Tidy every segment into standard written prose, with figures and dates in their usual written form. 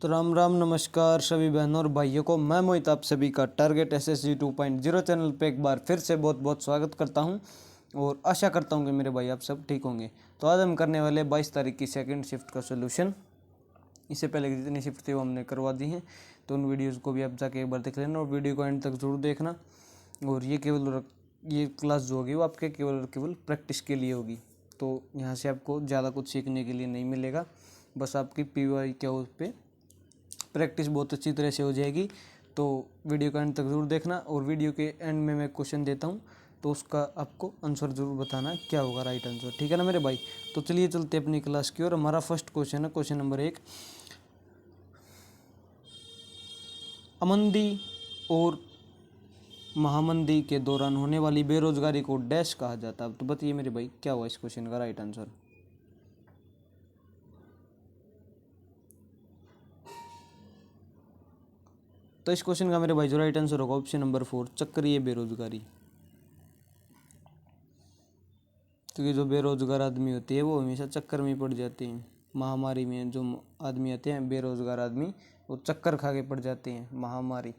तो राम राम नमस्कार सभी बहनों और भाइयों को। मैं मोहित आप सभी का टारगेट एसएससी 2.0 चैनल पे एक बार फिर से बहुत बहुत स्वागत करता हूं और आशा करता हूं कि मेरे भाई आप सब ठीक होंगे। तो आज हम करने वाले 22 तारीख की सेकंड शिफ्ट का सोल्यूशन। इससे पहले की जितनी शिफ्ट थी वो हमने करवा दी हैं, तो उन वीडियोज़ को भी आप जाके एक बार देख लेना और वीडियो को एंड तक जरूर देखना। और ये क्लास जो होगी वो आपके केवल और केवल प्रैक्टिस के लिए होगी। तो यहाँ से आपको ज़्यादा कुछ सीखने के लिए नहीं मिलेगा, बस आपकी PY क्या उस पर प्रैक्टिस बहुत अच्छी तरह से हो जाएगी। तो वीडियो का एंड तक ज़रूर देखना और वीडियो के एंड में मैं क्वेश्चन देता हूँ, तो उसका आपको आंसर ज़रूर बताना क्या होगा राइट आंसर, ठीक है ना मेरे भाई। तो चलिए चलते अपनी क्लास की ओर। हमारा फर्स्ट क्वेश्चन है क्वेश्चन नंबर 1। अमंदी और महामंदी के दौरान होने वाली बेरोजगारी को डैश कहा जाता है। तो बताइए मेरे भाई क्या हुआ इस क्वेश्चन का राइट आंसर। तो इस क्वेश्चन का मेरे भाई जो राइट आंसर होगा ऑप्शन नंबर 4, चक्रीय बेरोजगारी। क्योंकि जो बेरोजगार आदमी होती है वो हमेशा चक्कर में पड़ जाते हैं। महामारी में जो आदमी आते हैं बेरोजगार आदमी, वो चक्कर खा के पड़ जाते हैं महामारी,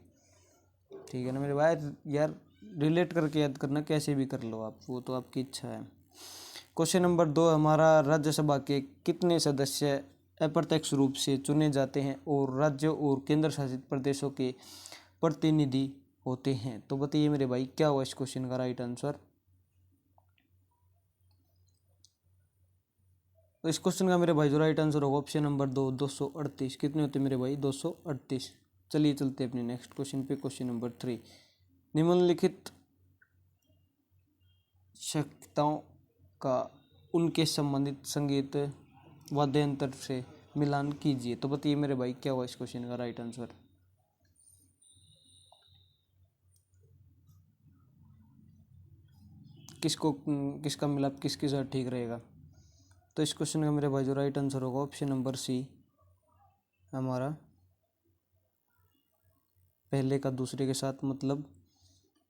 ठीक है ना मेरे भाई। यार रिलेट करके याद करना, कैसे भी कर लो आप, वो तो आपकी इच्छा है। क्वेश्चन नंबर 2 हमारा, राज्यसभा के कितने सदस्य अप्रत्यक्ष रूप से चुने जाते हैं और राज्यों और केंद्र शासित प्रदेशों के प्रतिनिधि होते हैं। तो बताइए मेरे भाई क्या हुआ इस क्वेश्चन का राइट आंसर। तो इस क्वेश्चन का मेरे भाई जो राइट आंसर होगा ऑप्शन नंबर 2, 238। कितने होते मेरे भाई, 238। चलिए चलते अपने नेक्स्ट क्वेश्चन पे, क्वेश्चन नंबर 3। निम्नलिखित शक्तियों का उनके संबंधित संगीत वाद्यंत्र से मिलान कीजिए। तो बताइए मेरे भाई क्या हुआ इस क्वेश्चन का राइट आंसर। किसका मिलाप किसके साथ ठीक रहेगा। तो इस क्वेश्चन का मेरे भाई जो राइट आंसर होगा ऑप्शन नंबर C, हमारा पहले का दूसरे के साथ, मतलब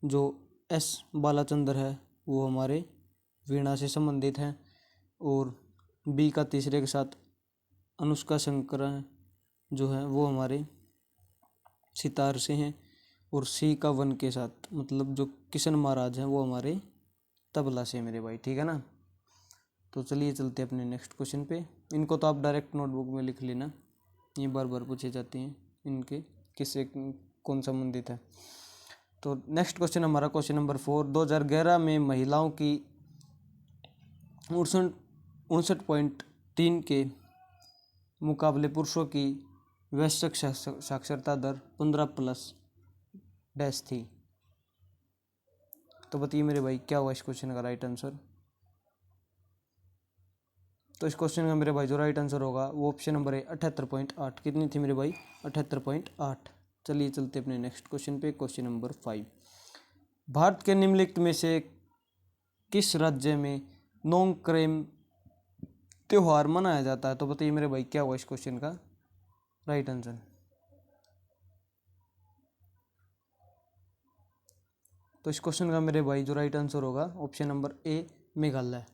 जो S बालाचंद्र है वो हमारे वीणा से संबंधित हैं, और B का तीसरे के साथ अनुष्का शंकर जो है वो हमारे सितार से हैं, और C का 1 के साथ मतलब जो किशन महाराज हैं वो हमारे तबला से मेरे भाई, ठीक है ना। तो चलिए चलते हैं अपने नेक्स्ट क्वेश्चन पे। इनको तो आप डायरेक्ट नोटबुक में लिख लेना, ये बार बार पूछे जाते हैं, इनके किससे कौन संबंधित है। तो नेक्स्ट क्वेश्चन हमारा क्वेश्चन नंबर 4। 2011 में महिलाओं की 59.3 के मुकाबले पुरुषों की वैश्विक साक्षरता दर 15+ थी। तो बताइए मेरे भाई क्या हुआ इस क्वेश्चन का राइट आंसर। तो इस क्वेश्चन का मेरे भाई जो राइट आंसर होगा वो ऑप्शन नंबर है 78.8। कितनी थी मेरे भाई, 78.8। चलिए चलते अपने नेक्स्ट क्वेश्चन पे, क्वेश्चन नंबर 5। भारत के निम्नलिखित में से किस राज्य में नोंगक्रेम त्योहार मनाया जाता है। तो बताइए मेरे भाई क्या हुआ इस क्वेश्चन का राइट आंसर। तो इस क्वेश्चन का मेरे भाई जो राइट आंसर होगा ऑप्शन नंबर A, मेघालय।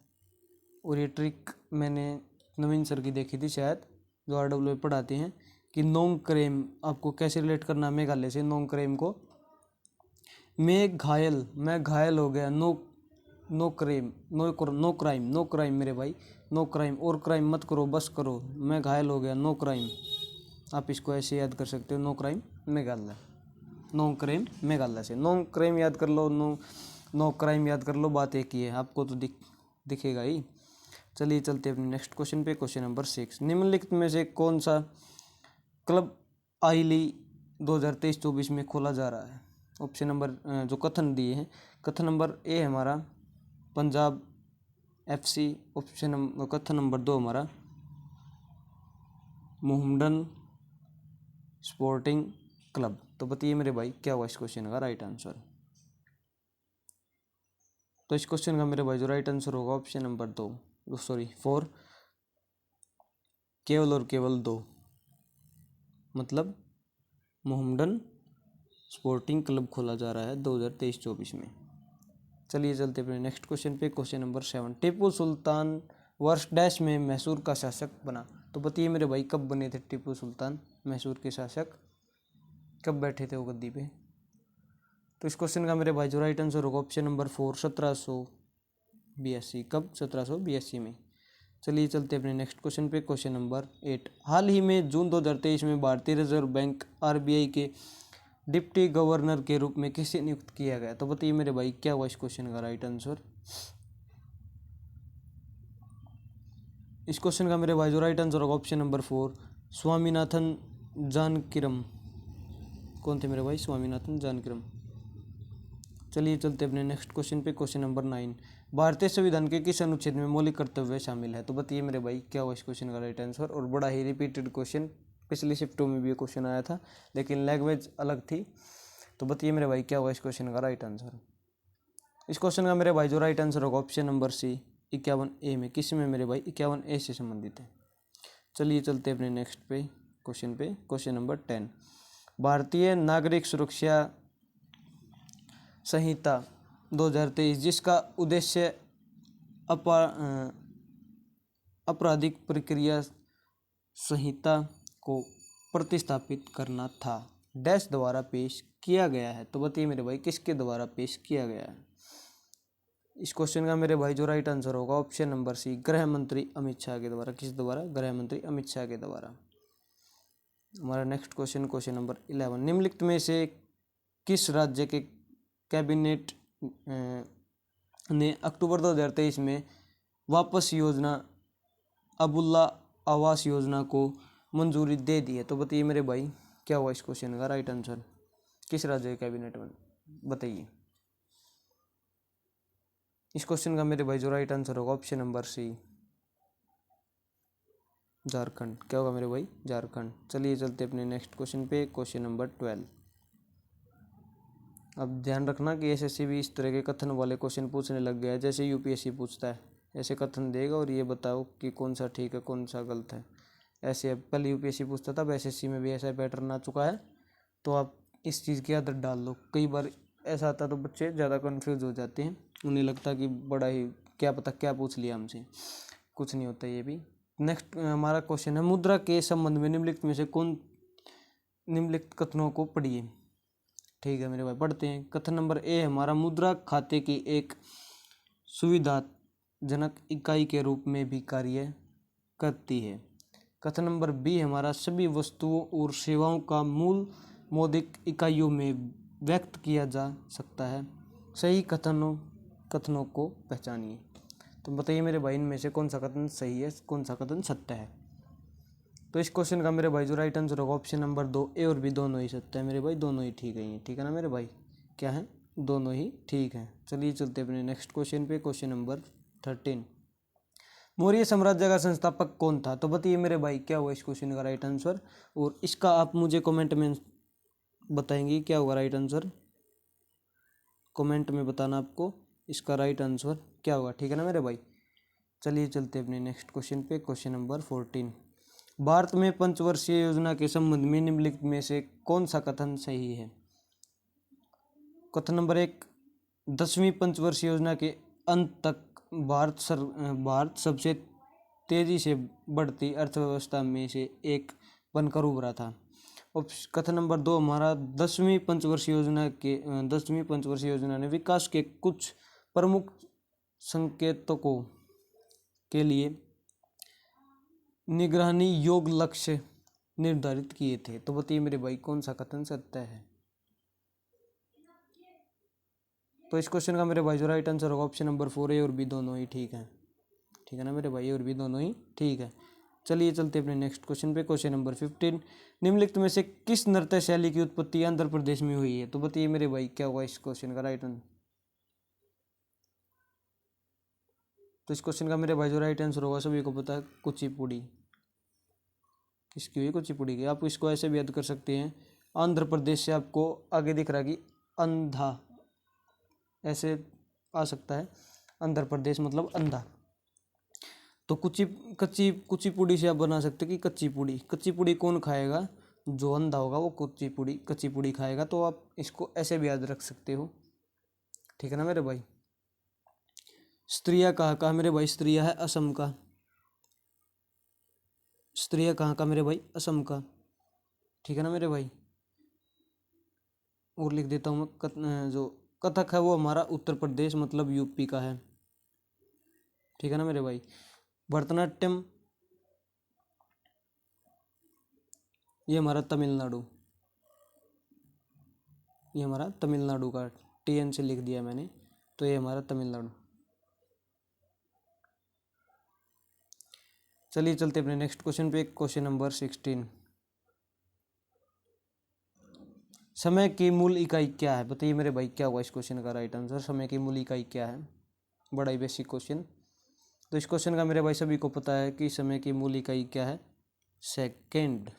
और ये ट्रिक मैंने नवीन सर की देखी थी शायद, जो RW पढ़ाते हैं, कि नोंगक्रेम आपको कैसे रिलेट करना है मेघालय से। नोंगक्रेम को मैं घायल हो गया, नो क्राइम मेरे भाई, नो क्राइम, और क्राइम मत करो बस करो, मैं घायल हो गया, नो क्राइम। आप इसको ऐसे याद कर सकते हो, no crime Meghalaya, no crime Meghalaya से। नो क्राइम याद कर लो, नो क्राइम याद कर लो, बात एक ही है, आपको तो दिखेगा ही। चलिए चलते हैं अपने नेक्स्ट क्वेश्चन पे, क्वेश्चन नंबर 6। निम्नलिखित में से कौन सा क्लब आई लीग 2023-24 में खोला जा रहा है। ऑप्शन नंबर जो कथन दिए हैं, कथन नंबर A हमारा पंजाब FC, कथन नंबर 2 हमारा मोहम्मडन स्पोर्टिंग क्लब। तो बताइए मेरे भाई क्या हुआ इस क्वेश्चन का राइट आंसर। तो इस क्वेश्चन का मेरे भाई जो राइट आंसर होगा ऑप्शन नंबर 4, केवल और केवल 2, मतलब मोहम्मडन स्पोर्टिंग क्लब खोला जा रहा है 2023-24 में। चलिए चलते अपने नेक्स्ट क्वेश्चन पे, क्वेश्चन नंबर 7। टीपू सुल्तान वर्ष डैश में मैसूर का शासक बना। तो बताइए मेरे भाई कब बने थे टीपू सुल्तान मैसूर के शासक, कब बैठे थे वो गद्दी पे। तो इस क्वेश्चन का मेरे भाई जो राइट आंसर होगा ऑप्शन नंबर 4 1782। कब? 1782 में। चलिए चलते अपने नेक्स्ट क्वेश्चन पे, क्वेश्चन नंबर 8। हाल ही में जून 2023 में भारतीय रिजर्व बैंक आरबीआई के डिप्टी गवर्नर के रूप में किसे नियुक्त किया गया? तो बताइए मेरे भाई क्या हुआ इस क्वेश्चन का राइट आंसर। इस क्वेश्चन का मेरे भाई जो राइट आंसर होगा ऑप्शन नंबर 4 स्वामीनाथन जानकीरम। कौन थे मेरे भाई? स्वामीनाथन जानकीरम। चलिए चलते अपने नेक्स्ट क्वेश्चन पे, क्वेश्चन नंबर 9। भारतीय संविधान के किस अनुच्छेद में मौलिक कर्तव्य शामिल है? तो बताइए मेरे भाई क्या हुआ इस क्वेश्चन का राइट आंसर। और बड़ा ही रिपीटेड क्वेश्चन, पिछली शिफ्टों में भी ये क्वेश्चन आया था लेकिन लैंग्वेज अलग थी। तो बताइए मेरे भाई क्या हुआ इस क्वेश्चन का राइट आंसर। इस क्वेश्चन का मेरे भाई जो राइट आंसर होगा ऑप्शन नंबर सी 51A में। किस में मेरे भाई? 51A से संबंधित है। चलिए चलते अपने नेक्स्ट पे, क्वेश्चन नंबर 10। भारतीय नागरिक सुरक्षा संहिता 2023 जिसका उद्देश्य आपराधिक प्रक्रिया संहिता को प्रतिस्थापित करना था, डैश द्वारा पेश किया गया है। तो बताइए मेरे भाई किसके द्वारा पेश किया गया है। इस क्वेश्चन का मेरे भाई जो राइट आंसर होगा ऑप्शन नंबर सी गृह मंत्री अमित शाह के द्वारा। किस द्वारा? गृह मंत्री अमित शाह के द्वारा। हमारा नेक्स्ट क्वेश्चन, क्वेश्चन नंबर 11। निम्नलिखित में से किस राज्य के कैबिनेट ने अक्टूबर 2023 में वापस योजना अबुल्ला आवास योजना को मंजूरी दे दी है? तो बताइए मेरे भाई क्या हुआ इस क्वेश्चन का राइट आंसर। किस राज्य के कैबिनेट में? बताइए। इस क्वेश्चन का मेरे भाई जो राइट आंसर होगा ऑप्शन नंबर सी झारखंड। क्या होगा मेरे भाई? झारखंड। चलिए चलते अपने नेक्स्ट क्वेश्चन पे, क्वेश्चन नंबर 12। अब ध्यान रखना कि एसएससी भी इस तरह के कथन वाले क्वेश्चन पूछने लग गया है, जैसे यूपीएससी पूछता है ऐसे कथन देगा और ये बताओ कि कौन सा ठीक है कौन सा गलत है। ऐसे पहले यूपीएससी पूछता था, अब एसएससी में भी ऐसा पैटर्न आ चुका है। तो आप इस चीज़ की आदत डाल लो। कई बार ऐसा आता तो बच्चे ज़्यादा कन्फ्यूज हो जाते हैं, उन्हें लगता कि बड़ा ही क्या पता क्या पूछ लिया हमसे, कुछ नहीं होता ये भी। नेक्स्ट हमारा क्वेश्चन है मुद्रा के संबंध में निम्नलिखित में से कौन निम्नलिखित कथनों को पढ़िए। ठीक है मेरे भाई पढ़ते हैं। कथन नंबर ए हमारा मुद्रा खाते की एक सुविधाजनक इकाई के रूप में भी कार्य करती है। कथन नंबर बी हमारा सभी वस्तुओं और सेवाओं का मूल मौद्रिक इकाइयों में व्यक्त किया जा सकता है। सही कथनों को पहचानिए। तो बताइए मेरे भाई इनमें से कौन सा कथन सही है, कौन सा कथन सत्य है। तो इस क्वेश्चन का मेरे भाई जो राइट आंसर होगा ऑप्शन नंबर 2 ए और बी दोनों ही सत्य है मेरे भाई, दोनों ही ठीक है। ये ठीक है ना मेरे भाई? क्या है? दोनों ही ठीक है। चलिए चलते अपने नेक्स्ट क्वेश्चन पे, क्वेश्चन नंबर 13। मौर्य साम्राज्य का संस्थापक कौन था? तो बताइए मेरे भाई क्या हुआ इस क्वेश्चन का राइट आंसर। और इसका आप मुझे कमेंट में बताएंगे क्या होगा राइट आंसर। कमेंट में बताना आपको इसका राइट आंसर क्या होगा। ठीक है ना मेरे भाई? चलिए चलते अपने नेक्स्ट क्वेश्चन पे, क्वेश्चन नंबर 14। भारत में पंचवर्षीय योजना के संबंध में निम्नलिखित में से कौन सा कथन सही है। कथन नंबर 1 10वीं पंचवर्षीय योजना के अंत तक भारत सबसे तेजी से बढ़ती अर्थव्यवस्था में से एक बनकर उभरा था। कथन नंबर 2 हमारा 10वीं पंचवर्षीय योजना ने विकास के कुछ प्रमुख संकेतकों के लिए निगरानी योग्य लक्ष्य निर्धारित किए थे। तो बताइए मेरे भाई कौन सा कथन सत्य है। तो इस क्वेश्चन का मेरे भाई जो राइट आंसर होगा ऑप्शन नंबर 4 ए और बी दोनों ही ठीक है। ठीक है ना मेरे भाई? ए और बी दोनों ही ठीक है। चलिए चलते अपने नेक्स्ट क्वेश्चन पे, क्वेश्चन नंबर 15। निम्नलिखित में से किस नृत्य शैली की उत्पत्ति आंध्र प्रदेश में हुई है? तो बताइए मेरे भाई क्या होगा इस क्वेश्चन का राइट आंसर। तो इस क्वेश्चन का मेरे भाई जो राइट आंसर होगा सभी को पता है, कुचिपुड़ी। किसकी हुई? कुचिपुड़ी की। आप इसको ऐसे भी याद कर सकते हैं, आंध्र प्रदेश से आपको आगे दिख रहा है कि अंधा ऐसे आ सकता है, आंध्र प्रदेश मतलब अंधा। तो कुचिपुड़ी से आप बना सकते कि कच्ची पूड़ी कौन खाएगा? जो अंधा होगा वो कच्ची पूड़ी खाएगा। तो आप इसको ऐसे भी याद रख सकते हो। ठीक है ना मेरे भाई? स्त्रिया कहाँ का मेरे भाई? स्त्रिया है असम का। स्त्रिया कहाँ का मेरे भाई? असम का, ठीक है ना मेरे भाई। और लिख देता हूँ मैं जो कथक है वो हमारा उत्तर प्रदेश मतलब यूपी का है, ठीक है ना मेरे भाई। भरतनाट्यम ये हमारा तमिलनाडु, ये हमारा तमिलनाडु का, TN से लिख दिया मैंने, तो ये हमारा तमिलनाडु। चलिए चलते अपने नेक्स्ट क्वेश्चन पे, क्वेश्चन नंबर 16। समय की मूल इकाई क्या है? बताइए मेरे भाई क्या हुआ इस क्वेश्चन का राइट आंसर। समय की मूल इकाई क्या है? बड़ा ही बेसिक क्वेश्चन। तो इस क्वेश्चन का मेरे भाई सभी को पता है कि समय की मूल इकाई क्या है? सेकेंड।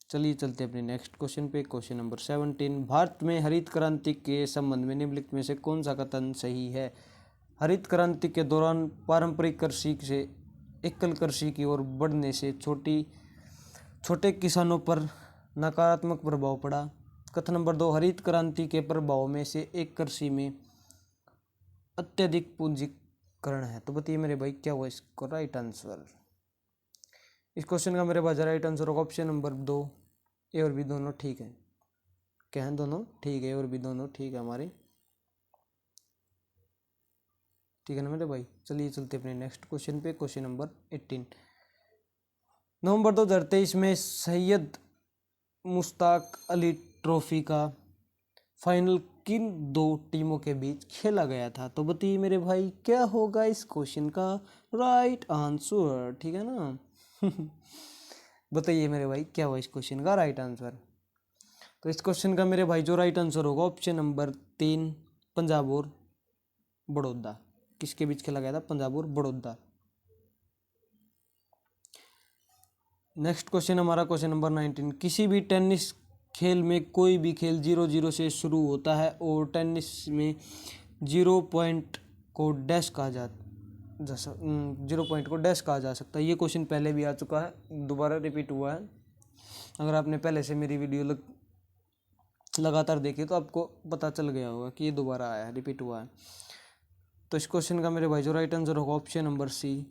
चलिए चलते अपने नेक्स्ट क्वेश्चन पे, क्वेश्चन नंबर 17। भारत में हरित क्रांति के संबंध में निम्नलिखित में से कौन सा कथन सही है? हरित क्रांति के दौरान पारंपरिक कृषि से एकल कृषि की ओर बढ़ने से छोटे किसानों पर नकारात्मक प्रभाव पड़ा। कथन नंबर 2, हरित क्रांति के प्रभाव में से एक कृषि में अत्यधिक पूंजीकरण है। तो बताइए मेरे भाई क्या हुआ इसको राइट आंसर। इस क्वेश्चन का मेरे पास राइट आंसर होगा ऑप्शन नंबर 2, ए और बी दोनों ठीक है। क्या है? दोनों ठीक है, और भी दोनों ठीक है हमारे, ठीक है ना मेरे भाई। चलिए चलते अपने नेक्स्ट क्वेश्चन पे, क्वेश्चन नंबर 18। नवंबर 2023 में सैयद मुश्ताक अली ट्रॉफी का फाइनल किन दो टीमों के बीच खेला गया था? तो बताइए मेरे भाई क्या होगा इस क्वेश्चन का राइट आंसर, ठीक है ना। बताइए मेरे भाई क्या हुआ इस क्वेश्चन का राइट आंसर। तो इस क्वेश्चन का मेरे भाई जो राइट आंसर होगा ऑप्शन नंबर 3, पंजाब और बड़ौदा। किसके बीच खेला गया था? पंजाब और बड़ौदा। नेक्स्ट क्वेश्चन हमारा क्वेश्चन नंबर 19। किसी भी टेनिस खेल में कोई भी खेल 0-0 से शुरू होता है और टेनिस में 0 पॉइंट को डैश कहा जा 0 पॉइंट को डैश कहा जा सकता है। ये क्वेश्चन पहले भी आ चुका है, दोबारा रिपीट हुआ है। अगर आपने पहले से मेरी वीडियो लगातार देखी तो आपको पता चल गया होगा कि ये दोबारा आया है, रिपीट हुआ है। तो इस क्वेश्चन का मेरे भाई जो राइट आंसर होगा ऑप्शन नंबर सी,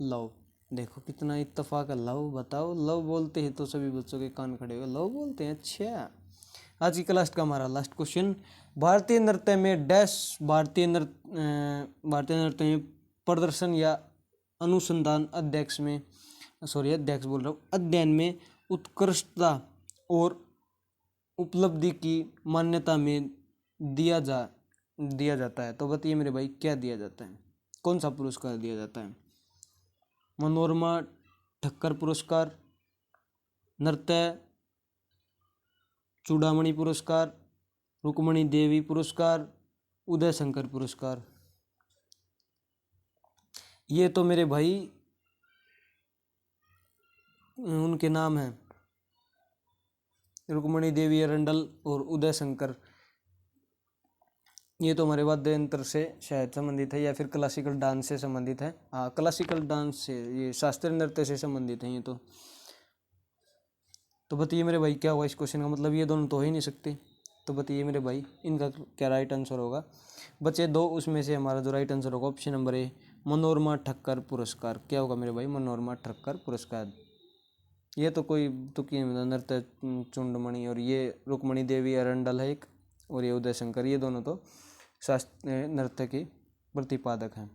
लव। देखो कितना इत्तेफाक है, लव। बताओ, लव बोलते हैं तो सभी बच्चों के कान खड़े हुए, लव बोलते हैं। अच्छा, आज की क्लास का हमारा लास्ट क्वेश्चन। भारतीय नृत्य में डैश भारतीय नृत्य में प्रदर्शन या अनुसंधान अध्ययन में उत्कृष्टता और उपलब्धि की मान्यता में दिया जाता है। तो बताइए मेरे भाई क्या दिया जाता है? कौन सा पुरस्कार दिया जाता है? मनोरमा ठक्कर पुरस्कार, नृत्य चूड़ामणि पुरस्कार, रुक्मणी देवी पुरस्कार, उदय शंकर पुरस्कार। ये तो मेरे भाई उनके नाम हैं, रुक्मणी देवी अरंडल और उदय शंकर। ये तो हमारे वाद्य यंत्र से शायद संबंधित है या फिर क्लासिकल डांस से संबंधित है। हाँ, क्लासिकल डांस से, ये शास्त्रीय नृत्य से संबंधित है ये तो बताइए मेरे भाई क्या हुआ इस क्वेश्चन का मतलब। ये दोनों तो हो ही नहीं सकते। तो बताइए मेरे भाई इनका क्या राइट आंसर होगा। बचे दो, उसमें से हमारा जो राइट आंसर होगा option number A, Manorama Thakkar पुरस्कार। क्या होगा मेरे भाई? मनोरमा ठक्कर पुरस्कार। ये तो कोई तुकी नृत्य चूड़मणि और ये रुक्मणी देवी अरंडल है एक, और ये उदय शंकर, ये दोनों तो शास्त्रीय नृत्य के प्रतिपादक हैं।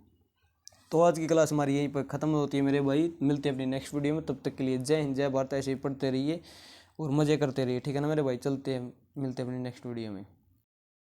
तो आज की क्लास हमारी यहीं पर ख़त्म होती है मेरे भाई। मिलते हैं अपनी नेक्स्ट वीडियो में, तब तक के लिए जय हिंद, जय भारत। ऐसे ही पढ़ते रहिए और मज़े करते रहिए, ठीक है ना मेरे भाई। चलते हैं, मिलते हैं अपनी नेक्स्ट वीडियो में।